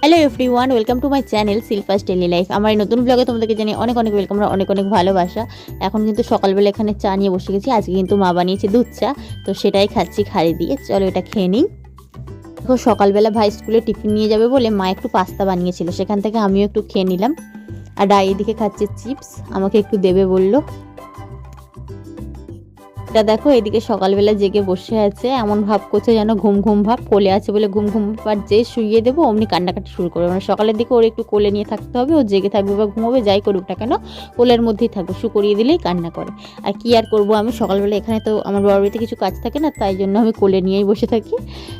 Hello everyone, welcome to my channel Shilpa's daily life. আমার এই নতুন ব্লগে তোমাদেরকে জানিয়ে অনেক অনেক ওয়েলকাম, অনেক অনেক ভালোবাসা। এখন কিন্তু সকালবেলা এখানে চা নিয়ে বসে গেছি। আজকে কিন্তু মা বানিয়েছে দুধ চা, তো সেটাই খাচ্ছি খাড়ি দিয়ে। চলো এটা খেয়ে নিই। দেখো সকালবেলা ভাই স্কুলে টিফিন নিয়ে যাবে বলে মা একটু পাস্তা বানিয়েছিল, সেখান থেকে আমিও একটু খেয়ে নিলাম। আর এদিকে খাচ্ছে চিপস, আমাকে একটু দেবে বললো। এটা দেখো এদিকে সকালবেলা জেগে বসে আছে, এমন ভাব করছে যেন ঘুম ঘুম ভাব, কোলে আছে বলে ঘুম ঘুম ভাব। আর যে শুইয়ে দেবো অমনি কান্নাকাটি শুরু করবে। মানে সকালের দিকে ওর একটু কোলে নিয়ে থাকতে হবে, ও জেগে থাকবে বা ঘুমোবে যাই করুক না কেন, কোলের মধ্যেই থাকবে। শু করিয়ে দিলেই কান্না করে। আর কি আর করবো, আমি সকালবেলা এখানে তো আমার বাবার বাড়িতে কিছু কাজ থাকে না, তাই জন্য আমি কোলে নিয়েই বসে থাকি।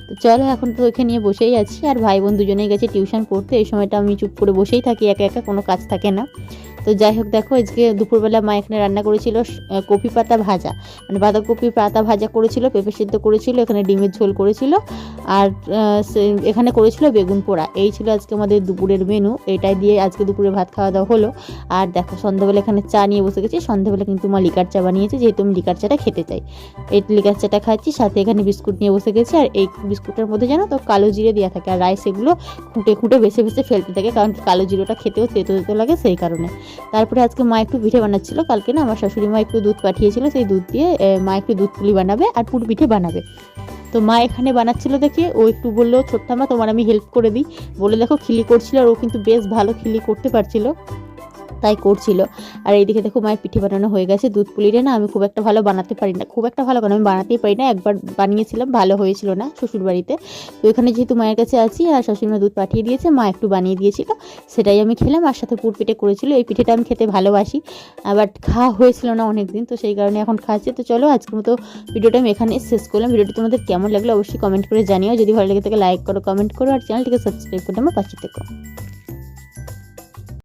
তো চলো এখন তো ওইখানে নিয়ে বসেই আছি। আর ভাই বোন দুজনেই গেছে টিউশন পড়তে, এই সময়টা আমি চুপ করে বসেই থাকি, একা একা, কোনো কাজ থাকে না। তো যাই হোক, দেখো আজকে দুপুরবেলা মা এখানে রান্না করেছিল কপি পাতা ভাজা, মানে বাঁধাকপি পাতা ভাজা করেছিল, পেঁপে সিদ্ধ করেছিল, এখানে ডিমের ঝোল করেছিল, আর এখানে করেছিল বেগুন পোড়া। এই ছিল আজকে আমাদের দুপুরের মেনু। এটাই দিয়ে আজকে দুপুরে ভাত খাওয়া দাওয়া হলো। আর দেখো সন্ধ্যাবেলা এখানে চা নিয়ে বসে গেছি। সন্ধ্যাবেলা কিন্তু মা লিকার চা বানিয়েছে, যেহেতু আমি লিকার চাটা খেতে চাই। এই লিকার চাটা খাচ্ছি, সাথে এখানে বিস্কুট নিয়ে বসে গেছি। আর এই বিস্কুটের মধ্যে জানো তো কালো জিরে দেওয়া থাকে, আর রাইস এগুলো খুঁটে খুঁটে বেছে বেছে ফেলতে থাকে, কারণ কালো জিরোটা খেতেও তেতো তেতো লাগে, সেই কারণে। তারপরে আজকে মা একটু পিঠে বানাচ্ছিল। কালকে না আমার শাশুড়ি মা একটু দুধ পাঠিয়েছিল, সেই দুধ দিয়ে মা একটু দুধ পুলি বানাবে আর পুর পিঠে বানাবে। তো মা এখানে বানাচ্ছিল দেখে ও একটু বললো, ছোট্ট মা তোমার আমি হেল্প করে দিই বলে, দেখো খিলি করছিল। আর ও কিন্তু বেশ ভালো খিলি করতে পারছিল, তাই করছিল। আর এইদিকে দেখো মায়ের পিঠে বানানো হয়ে গেছে। দুধ পুলিটা না আমি খুব একটা ভালো বানাতে পারি না, খুব একটা ভালো কেন, আমি বানাতেই পারি না। একবার বানিয়েছিলাম, ভালো হয়েছিল না শ্বশুর বাড়িতে। তো এখানে যেহেতু মায়ের কাছে আছি আর শাশুড়িমা দুধ পাঠিয়ে দিয়েছে, মা একটু বানিয়ে দিয়েছিল, সেটাই আমি খেলাম। আর সাথে পুর পিঠে করেছিল, এই পিঠেটা আমি খেতে ভালোবাসি, বাট খাওয়া হয়েছিল না অনেক দিন, তো সেই কারণে এখন খাচ্ছি। তো চলো আজকের মতো ভিডিওটা আমি এখানে শেষ করলাম। ভিডিওটি তোমাদের কেমন লাগলো অবশ্যই কমেন্ট করে জানিও। যদি ভালো লেগে থাকে লাইক করো, কমেন্ট করো, আর চ্যানেলটিকে সাবস্ক্রাইব করে আমার পাশে থেকো।